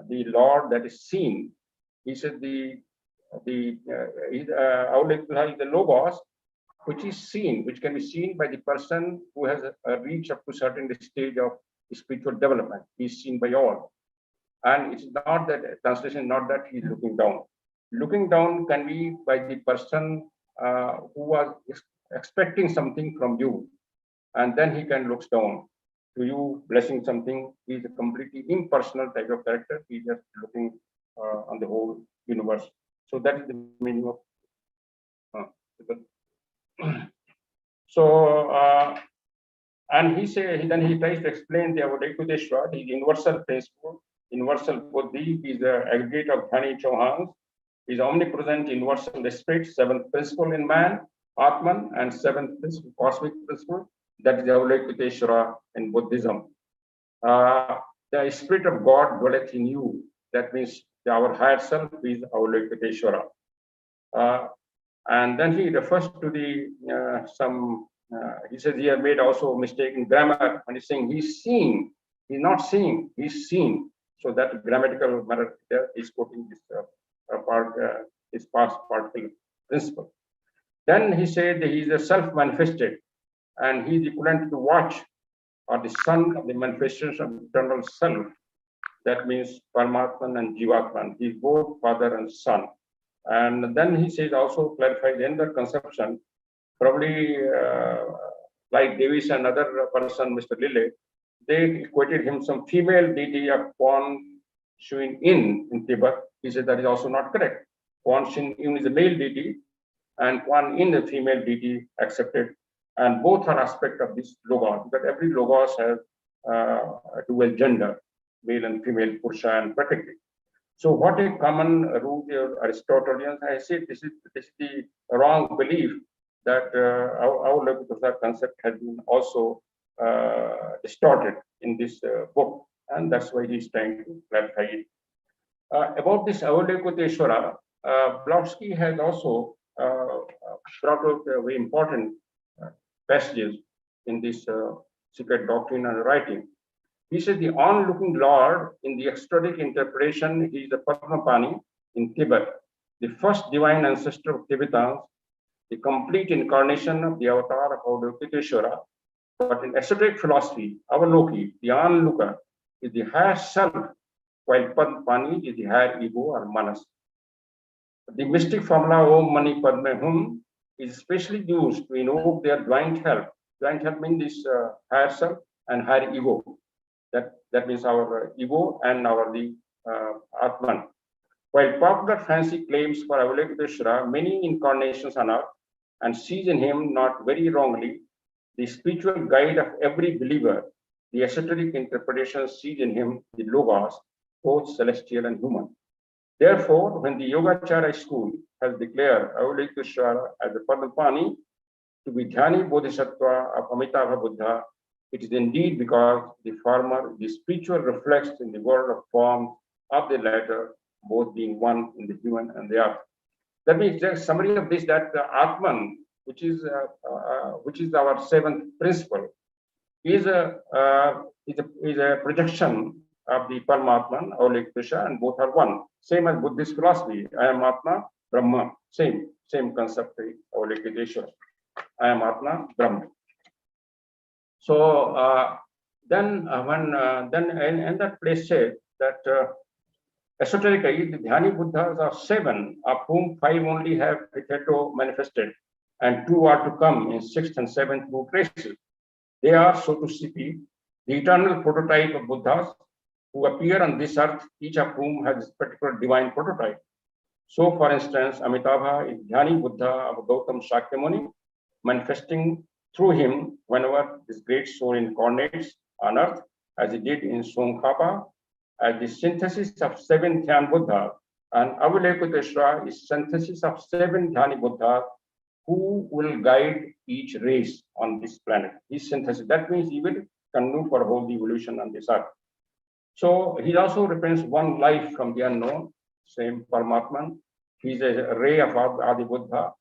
the Lord that is seen. He said Avalokiteshvara is the logos, which is seen, which can be seen by the person who has reached up to a certain stage of spiritual development. He is seen by all. And it's not that, translation, not that he's looking down. Looking down can be by the person who was expecting something from you, and then he can look down. to you, blessing something. He is a completely impersonal type of character. He is just looking on the whole universe. So that is the meaning of. So and then he tries to explain the Avalikuteshwar, the universal principle, universal buddhi, is the aggregate of Dhani Chauhans, is omnipresent universal spirit, seventh principle in man, Atman, and seventh principle, cosmic principle, that is the Avalikuteshwara in Buddhism. The spirit of God dwelleth in you. That means our higher self is Avalikuteshwara. And then he refers to the he says he has made also mistake in grammar when he's saying he's seeing, he's not seeing, he's seen. So that grammatical matter there is quoting this this past particle principle. Then he said that he is a self-manifested, and he is equivalent to watch or the sun of the manifestation of eternal self. That means Paramatman and Jivatman. He is both father and son. And then he says also clarifies another conception, probably like Davis and another person, Mr. Lille, they equated him some female deity of Quan Shin in Tibet. He said that is also not correct. Quan Shin is a male deity and Quan Yin a female deity accepted. And both are aspects of this logos, because every logos has a dual gender, male and female, Purusha and Prakriti. So what a common root Aristotelians, I say this is the wrong belief that our Lokuteshwara concept has been also distorted in this book, and that's why he's trying to clarify it. About this Avalokiteshvara, Blavatsky has also brought out very important passages in this secret doctrine and writing. He said the onlooking Lord in the exoteric interpretation is the Padmapani in Tibet, the first divine ancestor of Tibetans, the complete incarnation of the avatar of Avalokiteshvara. But in esoteric philosophy, Avaloki, the onlooker, is the higher self, while Padmapani is the higher ego or manas. The mystic formula Om Mani Padme Hum is specially used to invoke their joint help. Joint help means this higher self and higher ego. That means our ego and our Atman. While popular fancy claims for Avalokiteshvara many incarnations on earth and sees in him, not very wrongly, the spiritual guide of every believer, the esoteric interpretation sees in him the Logos, both celestial and human. Therefore, when the Yogacara school has declared Avalokiteshvara as the Padmapani to be Dhyani Bodhisattva of Amitabha Buddha, it is indeed because the former, the spiritual reflects in the world of form of the latter, both being one in the human and the earth. That means the summary of this, that the Atman, which is our seventh principle, is a projection of the Paramatman or Avalokiteshvara, and both are one. Same as Buddhist philosophy. I am Atma, Brahma. Same concept of Avalokiteshvara. I am Atma, Brahma. So then that place said that esoterically the Dhyani Buddhas are seven, of whom five only have hitherto manifested, and two are to come in sixth and seventh root races. They are, so to speak, the eternal prototype of Buddhas who appear on this earth, each of whom has a particular divine prototype. So, for instance, Amitabha is Dhyani Buddha of Gautam Shakyamuni, manifesting through him whenever this great soul incarnates on earth, as he did in Tsongkhapa, as the synthesis of seven Dhyan Buddhas, and Avalokiteshvara is synthesis of seven Dhyani Buddhas who will guide each race on this planet. His synthesis, that means he will continue for whole evolution on this earth. So he also represents one life from the unknown, same Paramatman. He's a ray of Adi Buddha.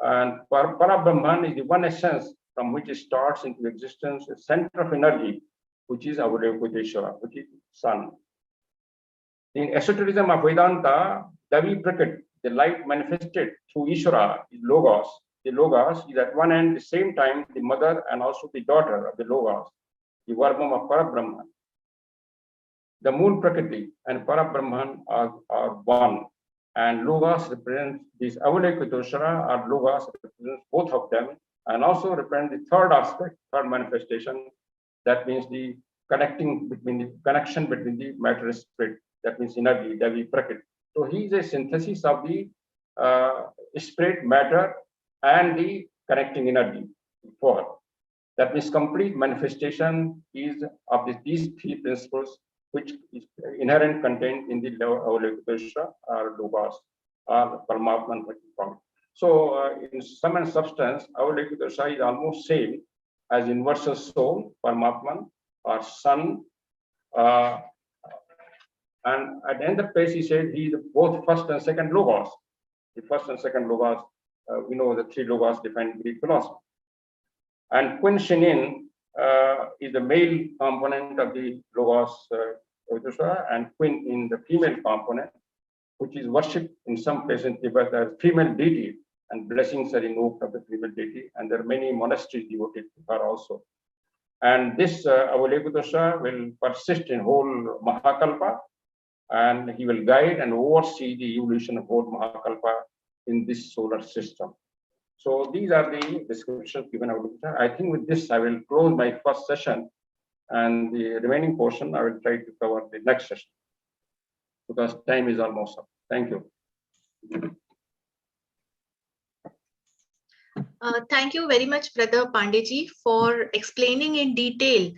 And Parabrahman is the one essence from which it starts into existence, a center of energy, which is Avalokiteshvara, which is sun. In esotericism of Vedanta, Davi Prakat, the light manifested through Ishvara, is Logos. The Logos is at one end, the same time, the mother and also the daughter of the Logos, the Varmam of Parabrahman. The moon Prakriti and Parabrahman are one, and Logos represents these Avalokiteshvara or Logos represents both of them, and also represent the third aspect, third manifestation, That means the connection between the matter spirit. That means energy, Devi Prakrit. So he is a synthesis of the spirit, matter, and the connecting energy. For that means complete manifestation is of these three principles, which is inherent contained in the Avalokitesha or Logos or Paramatman. So in sum and substance, Avalokitesha is almost same as universal soul, Paramatman, or sun. And at the end of the page, he said he is both first and second Logos. The first and second Logos, we know the three Logos defined Greek philosophy. And Queen Shinin is the male component of the Logos and Queen in the female component, which is worshipped in some places in Tibet as female deity, and blessings are invoked of the female deity, and there are many monasteries devoted to her also. And this Avalokitesha will persist in whole Mahakalpa, and he will guide and oversee the evolution of whole Mahakalpa in this solar system. So these are the descriptions given out. I think with this, I will close my first session, and the remaining portion, I will try to cover the next session, because time is almost up. Thank you. Thank you very much, Brother Pandeyji, for explaining in detail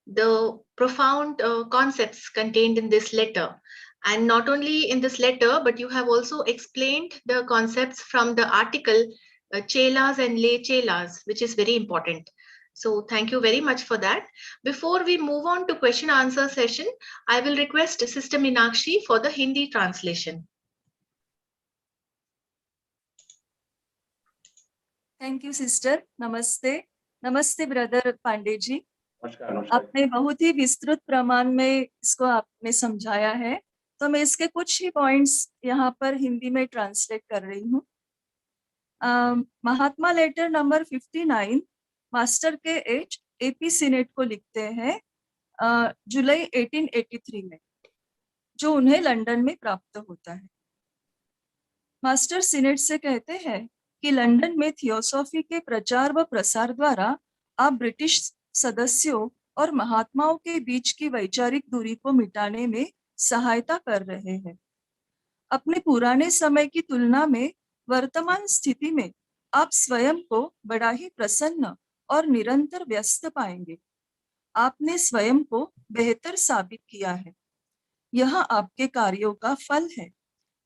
the profound concepts contained in this letter. And not only in this letter, but you have also explained the concepts from the article Chelas and Lay Chelas, which is very important. So thank you very much for that. Before we move on to question answer session, I will request Sister Meenakshi for the Hindi translation. Thank you sister. नमस्ते. नमस्ते brother Pandey ji. आपने बहुत ही विस्तृत प्रमाण में इसको आपने समझाया है, तो मैं इसके कुछ ही पॉइंट्स यहाँ पर हिंदी में ट्रांसलेट कर रही हूँ. महात्मा लेटर नंबर 59 मास्टर के एज एपी सीनेट को लिखते हैं जुलाई 1883 में, जो उन्हें लंदन में प्राप्त होता है. मास्टर सीनेट से कहते हैं कि लंदन में थियोसॉफी के प्रचार व प्रसार द्वारा आप ब्रिटिश सदस्यों और महात्माओं के बीच की वैचारिक दूरी को मिटाने में सहायता कर रहे हैं. अपने पुराने समय की तुलना में वर्तमान स्थिति में आप स्वयं को बड़ा ही प्रसन्न और निरंतर व्यस्त पाएंगे. आपने स्वयं को बेहतर साबित किया है. यह आपके कार्यों का फल है,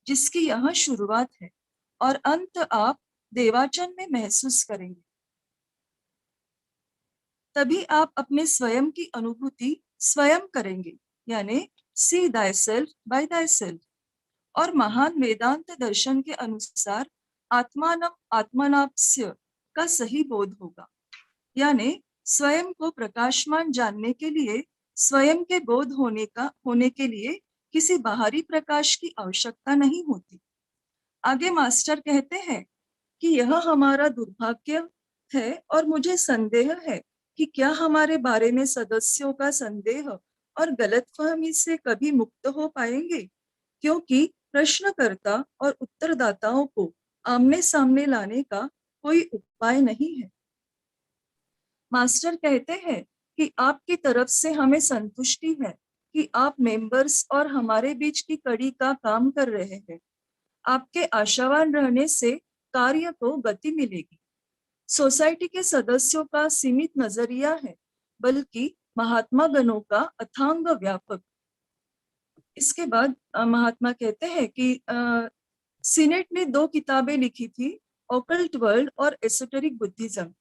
जिसकी यह शुरुआत है, और अंत आप देवाचन में महसूस करेंगे. तभी आप अपने स्वयं की अनुभूति स्वयं करेंगे, यानी सी thyself by thyself. और महान वेदांत दर्शन के अनुसार आत्मानम आत्मनाप्स्य का सही बोध होगा, यानी स्वयं को प्रकाशमान जानने के लिए स्वयं के बोध होने के लिए किसी बाहरी प्रकाश की आवश्यकता नहीं होती. आगे मास्टर कहते हैं कि यह हमारा दुर्भाग्य है और मुझे संदेह है कि क्या हमारे बारे में सदस्यों का संदेह और गलतफहमी से कभी मुक्त हो पाएंगे, क्योंकि प्रश्नकर्ता और उत्तरदाताओं को आमने सामने लाने का कोई उपाय नहीं है. मास्टर कहते हैं कि आपकी तरफ से हमें संतुष्टि है कि आप मेंबर्स और हमारे बीच की कड़ी का काम कर रहे हैं. आपके आशावान रहने से कार्य को गति मिलेगी. सोसाइटी के सदस्यों का सीमित नजरिया है, बल्कि महात्मा गणों का अथांग व्यापक. इसके बाद महात्मा कहते हैं कि सीनेट ने 2 किताबें लिखी थी, ऑकल्ट वर्ल्ड और एसोटेरिक बुद्धिज्म.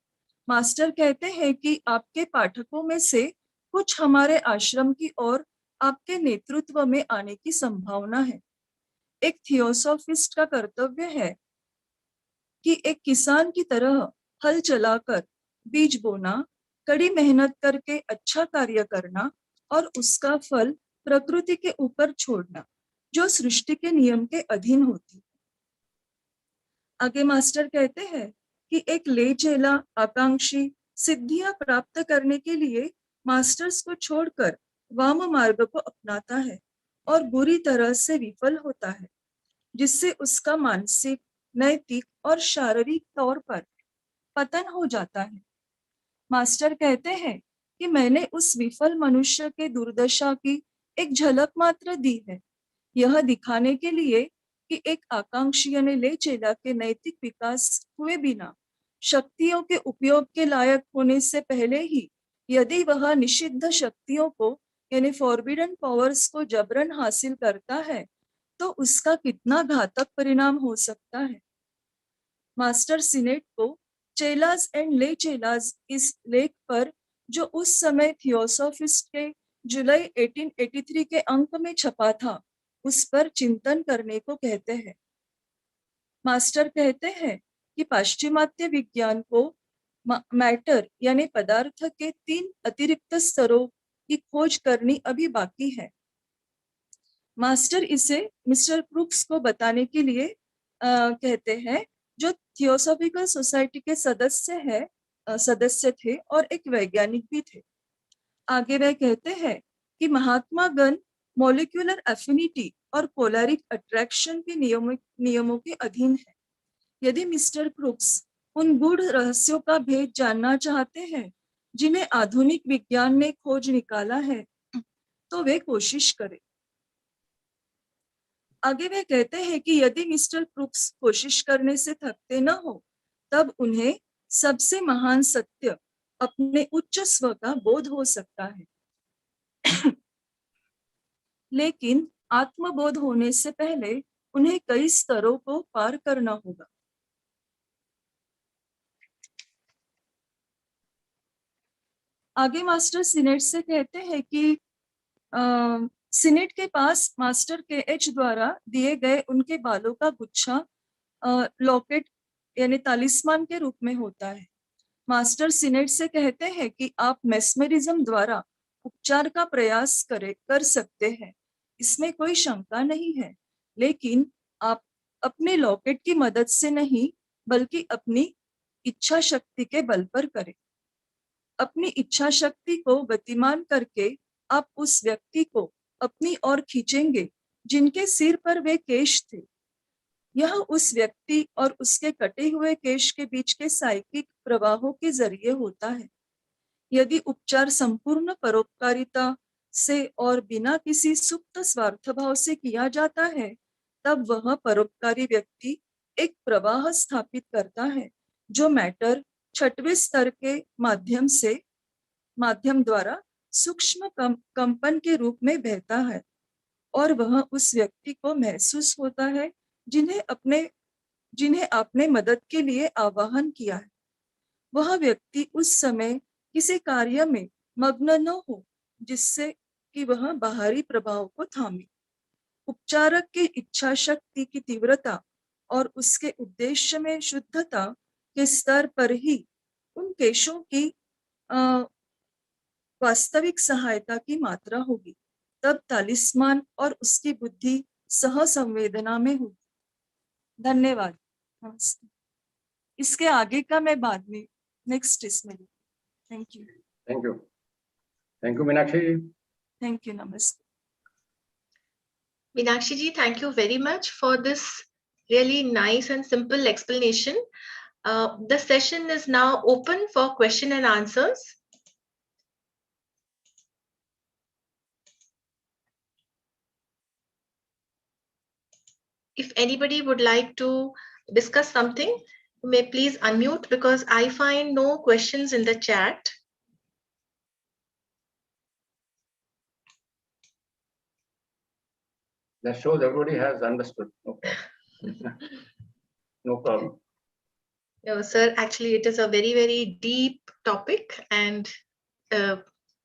मास्टर कहते हैं कि आपके पाठकों में से कुछ हमारे आश्रम की ओर आपके नेतृत्व में आने की संभावना है. एक थियोसॉफिस्ट का कर्तव्य है कि एक किसान की तरह हल चलाकर बीज बोना, कड़ी मेहनत करके अच्छा कार्य करना और उसका फल प्रकृति के ऊपर छोड़ना, जो सृष्टि के नियम के अधीन होती. आगे मास्टर कहते हैं कि एक ले चेला आकांक्षी सिद्धियां प्राप्त करने के लिए मास्टर्स को छोड़कर वाम मार्ग को अपनाता है और बुरी तरह से विफल होता है, जिससे उसका मानसिक, नैतिक और शारीरिक तौर पर पतन हो जाता है. मास्टर कहते हैं कि मैंने उस विफल मनुष्य के दुर्दशा की एक झलक मात्र दी है, यह दिखाने के लिए कि एक आकांक्षी यानी ले चेला के नैतिक विकास हुए बिना शक्तियों के उपयोग के लायक होने से पहले ही यदि वह निषिद्ध शक्तियों को यानी फॉरबिडन पावर्स को जबरन हासिल करता है तो उसका कितना घातक परिणाम हो सकता है। मास्टर सिनेट को चेलाज एंड ले चेलाज इस लेख पर जो उस समय थियोसॉफिस्ट के जुलाई 1883 के अंक में छपा था उस पर चिंतन करने को कहते हैं। मास्टर कहते हैं कि पाश्चिमात्य विज्ञान को मैटर यानी पदार्थ के 3 अतिरिक्त स्तरों की खोज करनी अभी बाकी है। मास्टर इसे मिस्टर क्रूक्स को बताने के लिए कहते हैं, जो थियोसॉफिकल सोसाइटी के सदस्य थे और एक वैज्ञानिक भी थे। आगे वे कहते हैं कि महात्मा गण मॉलिक्यूलर एफिनिटी और पोलरिक अट्रैक्शन के नियमों के अधीन है। यदि मिस्टर क्रूक्स उन गूढ़ रहस्यों का भेद जानना चाहते हैं जिन्हें आधुनिक विज्ञान ने खोज निकाला है तो वे कोशिश करें। आगे वे कहते हैं कि यदि मिस्टर क्रूक्स कोशिश करने से थकते न हो तब उन्हें सबसे महान सत्य अपने उच्च स्व का बोध हो सकता है। लेकिन आत्मबोध होने से पहले उन्हें कई स्तरों को पार करना होगा। आगे मास्टर सिनेट से कहते हैं कि सिनेट के पास मास्टर के एच द्वारा दिए गए उनके बालों का गुच्छा लॉकेट यानी तालिस्मान के रूप में होता है। मास्टर सिनेट से कहते हैं कि आप मेस्मरिज्म द्वारा उपचार का प्रयास कर सकते हैं, इसमें कोई शंका नहीं है, लेकिन आप अपने लॉकेट की मदद से नहीं बल्कि अपनी इच्छा शक्ति के बल पर करें। अपनी इच्छा शक्ति को गतिमान करके आप उस व्यक्ति को अपनी ओर खींचेंगे जिनके सिर पर वे केश थे। यह उस व्यक्ति और उसके कटे हुए केश के बीच के साइकिक प्रवाहों के जरिए होता है। यदि उपचार संपूर्ण परोपकारिता से और बिना किसी सुप्त स्वार्थ भाव से किया जाता है तब वह परोपकारी व्यक्ति एक प्रवाह स्थापित करता है जो मैटर 6वें स्तर के माध्यम द्वारा सूक्ष्म कंपन के रूप में बहता है और वह उस व्यक्ति को महसूस होता है जिन्हें आपने मदद के लिए आह्वान किया है। वह व्यक्ति उस समय किसी कार्य में मग्न न हो जिससे कि वह बाहरी प्रभाव को थामे। उपचारक की इच्छा शक्ति की तीव्रता और उसके उद्देश्य में शुद्धता के स्तर पर ही उन केशों की वास्तविक सहायता की मात्रा होगी। तब तालिस्मान और उसकी बुद्धि सह संवेदना में होगी। धन्यवाद। नमस्ते। इसके आगे का मैं बाद में नेक्स्ट इसमें। Thank you. Thank you. Thank you Meenakshi ji. Thank you. नमस्ते। Meenakshi ji, thank you very much for this really nice and simple explanation. The session is now open for question and answers. If anybody would like to discuss something, you may please unmute because I find no questions in the chat. That shows everybody has understood. No problem. No problem. No, sir, actually it is a very, very deep topic and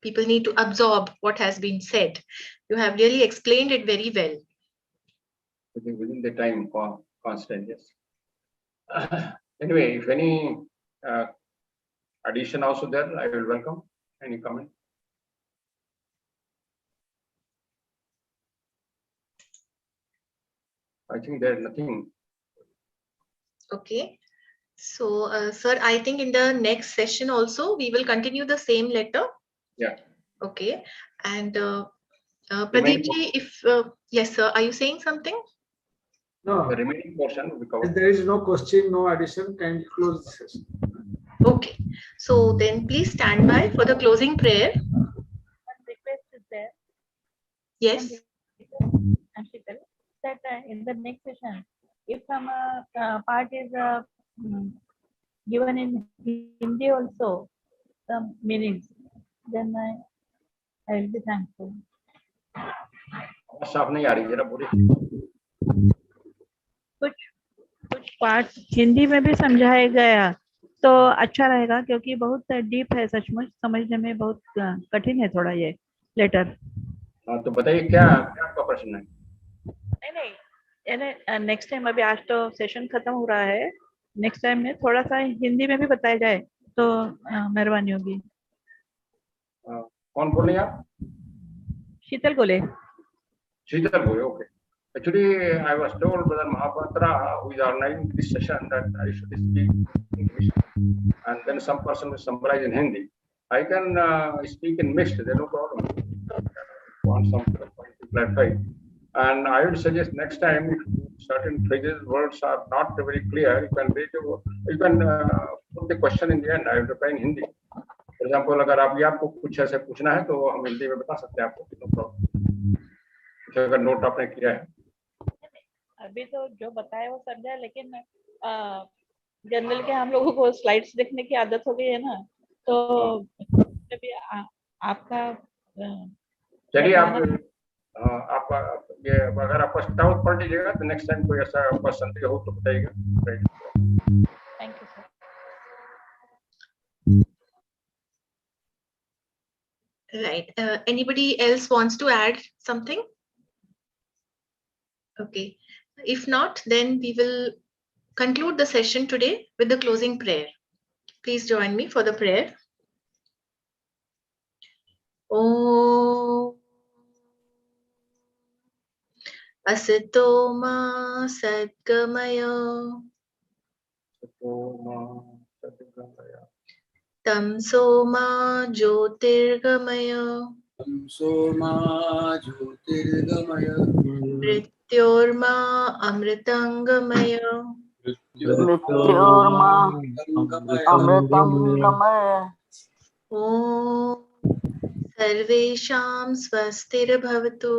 people need to absorb what has been said. You have really explained it very well. Within the time constant, yes. Anyway, if any addition also there, I will welcome any comment. I think there is nothing. Okay. So, sir, I think in the next session also, we will continue the same letter. Yeah. Okay. And Pradeep ji, if, yes, sir, are you saying something? The No, remaining portion will be covered. if there is no question, no addition, kindly close the session. Okay. So then please stand by for the closing prayer. One request is there. Yes. And Sheetal, that in the next session, if some part is given in Hindi also, some meanings, then I will be thankful. साफ नहीं आ रही, जरा बोलिए। कुछ part Hindi में भी समझाया गया तो अच्छा रहेगा, क्योंकि बहुत डीप है, सचमुच समझने में बहुत कठिन है थोड़ा ये लेटर। हाँ, तो बताइए क्या आपका प्रश्न है? नहीं, नेक्स्ट टाइम, अभी आज तो सेशन खत्म हो रहा है, नेक्स्ट टाइम में थोड़ा सा हिंदी में भी बताया जाए तो मेहरबानी होगी। कौन बोल रहे हैं आप? शीतल गोले। शीतल बोले, okay. Actually, I was told Brother Mahapatra, who is organizing this session, that I should speak English, and then some person will summarize in Hindi. I can speak in mixed, there's no problem. Want some point to clarify. And I would suggest next time, if certain phrases, words are not very clear, you can put the question in the end. I will reply in Hindi. For example, अगर आपको कुछ ऐसे पूछना है तो हम हिंदी में बता सकते हैं आपको, no problem. कुछ अगर नोट आपने किया है। अभी तो जो बताया वो समझा, लेकिन जनरल के हम लोगों को स्लाइड्स देखने की आदत हो गई है ना, तो अभी आपका चलिए आप ये अगर आपको डाउट पड़ लीजिएगा तो नेक्स्ट टाइम कोई ऐसा क्वेश्चन हो तो बताइएगा। Thank you sir. Right. Anybody else wants to add something? Okay. If not, then we will conclude the session today with the closing prayer. Please join me for the prayer. Om Asito Ma Sadgamaya Tamso Ma Jyotirgamaya Mrityorma Amritangamaya Om Sarvesham Swastirabhavatu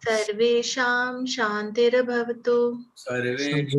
Sarvesham Shantirabhavatu Sarvesham